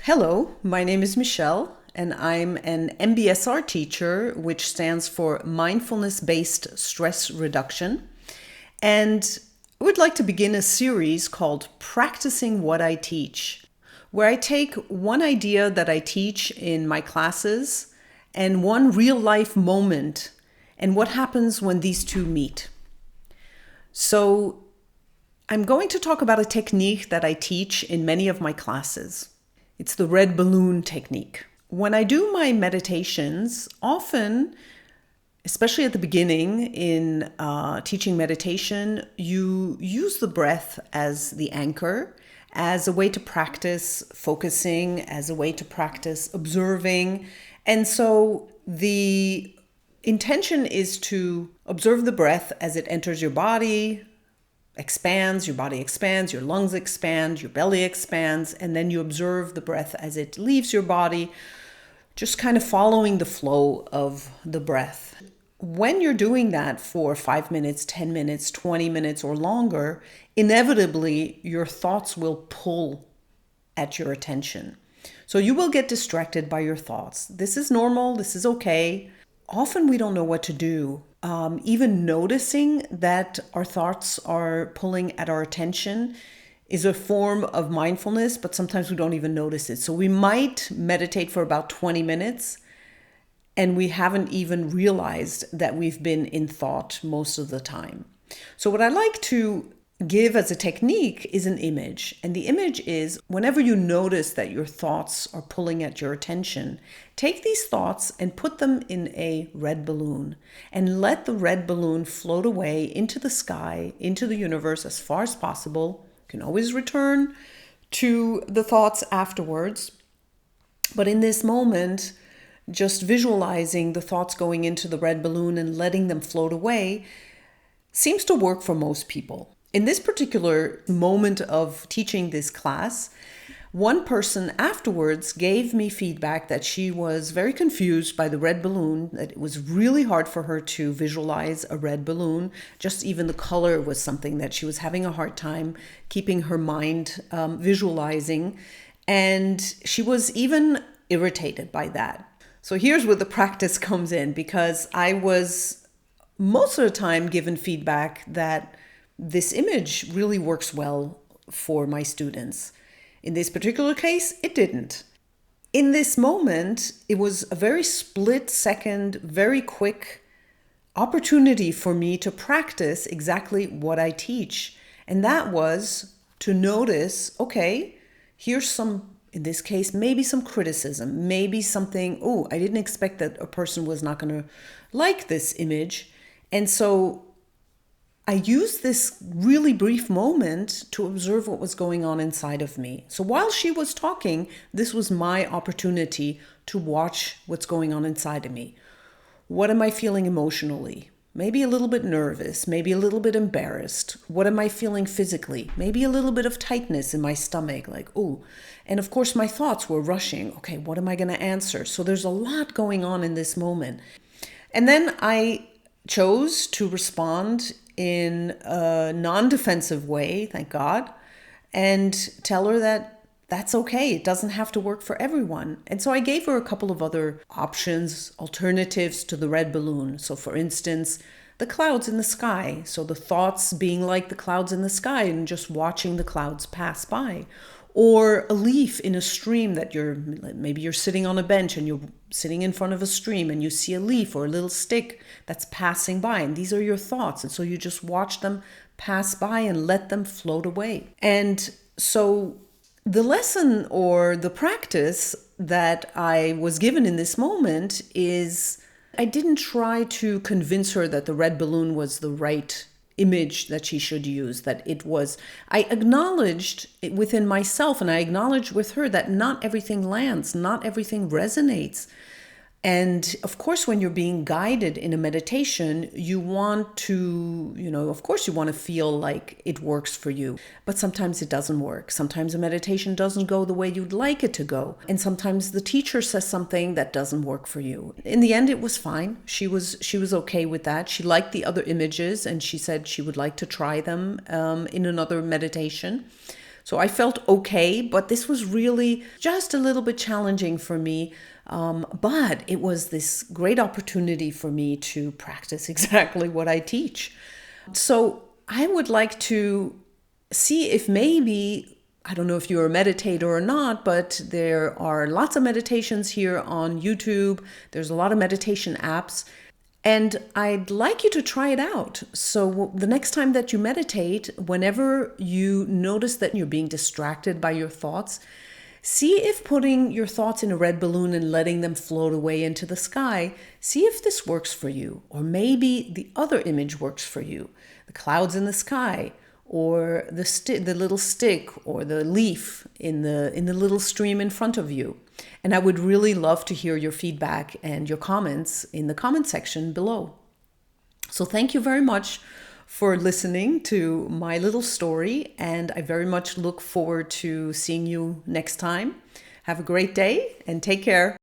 Hello, my name is Michelle, and I'm an MBSR teacher, which stands for Mindfulness-Based Stress Reduction. And I would like to begin a series called Practicing What I Teach, where I take one idea that I teach in my classes and one real-life moment and what happens when these two meet. So I'm going to talk about a technique that I teach in many of my classes. It's the red balloon technique. When I do my meditations, often, especially at the beginning in teaching meditation, you use the breath as the anchor, as a way to practice focusing, as a way to practice observing. And so the intention is to observe the breath as it enters your body, expands, your body expands, your lungs expand, your belly expands, and then you observe the breath as it leaves your body, just kind of following the flow of the breath. When you're doing that for 5 minutes, 10 minutes, 20 minutes or longer, inevitably your thoughts will pull at your attention. So you will get distracted by your thoughts. This is normal, this is okay. Often we don't know what to do. Even noticing that our thoughts are pulling at our attention is a form of mindfulness, but sometimes we don't even notice it. So we might meditate for about 20 minutes and we haven't even realized that we've been in thought most of the time. So what I like to give as a technique is an image. And the image is whenever you notice that your thoughts are pulling at your attention, take these thoughts and put them in a red balloon and let the red balloon float away into the sky, into the universe as far as possible. You can always return to the thoughts afterwards. But in this moment, just visualizing the thoughts going into the red balloon and letting them float away seems to work for most people. In this particular moment of teaching this class, one person afterwards gave me feedback that she was very confused by the red balloon, that it was really hard for her to visualize a red balloon. Just even the color was something that she was having a hard time keeping her mind visualizing. And she was even irritated by that. So here's where the practice comes in, because I was most of the time given feedback that this image really works well for my students. In this particular case, it didn't. In this moment, it was a very split second, very quick opportunity for me to practice exactly what I teach. And that was to notice, okay, here's some, in this case, maybe some criticism, maybe something, oh, I didn't expect that a person was not going to like this image. And so I used this really brief moment to observe what was going on inside of me. So while she was talking, this was my opportunity to watch what's going on inside of me. What am I feeling emotionally? Maybe a little bit nervous, maybe a little bit embarrassed. What am I feeling physically? Maybe a little bit of tightness in my stomach, like, ooh. And of course, my thoughts were rushing. Okay, what am I going to answer? So there's a lot going on in this moment. And then I chose to respond in a non-defensive way, thank God, and tell her that that's okay. It doesn't have to work for everyone. And so I gave her a couple of other options, alternatives to the red balloon. So for instance, the clouds in the sky. So the thoughts being like the clouds in the sky and just watching the clouds pass by. Or a leaf in a stream that maybe you're sitting on a bench and you're sitting in front of a stream and you see a leaf or a little stick that's passing by, and these are your thoughts. And so you just watch them pass by and let them float away. And so the lesson or the practice that I was given in this moment is I didn't try to convince her that the red balloon was the right image that she should use, that it was. I acknowledged it within myself, and I acknowledged with her that not everything lands, not everything resonates. And of course, when you're being guided in a meditation, you want to, of course you want to feel like it works for you, but sometimes it doesn't work. Sometimes a meditation doesn't go the way you'd like it to go. And sometimes the teacher says something that doesn't work for you. In the end, it was fine. She was okay with that. She liked the other images and she said she would like to try them in another meditation. So I felt okay, but this was really just a little bit challenging for me. But it was this great opportunity for me to practice exactly what I teach. So I would like to see if maybe, I don't know if you're a meditator or not, but there are lots of meditations here on YouTube. There's a lot of meditation apps. And I'd like you to try it out. So the next time that you meditate, whenever you notice that you're being distracted by your thoughts, see if putting your thoughts in a red balloon and letting them float away into the sky, see if this works for you. Or maybe the other image works for you. The clouds in the sky, or the little stick, or the leaf in the little stream in front of you. And I would really love to hear your feedback and your comments in the comment section below. So thank you very much for listening to my little story, and I very much look forward to seeing you next time. Have a great day and take care.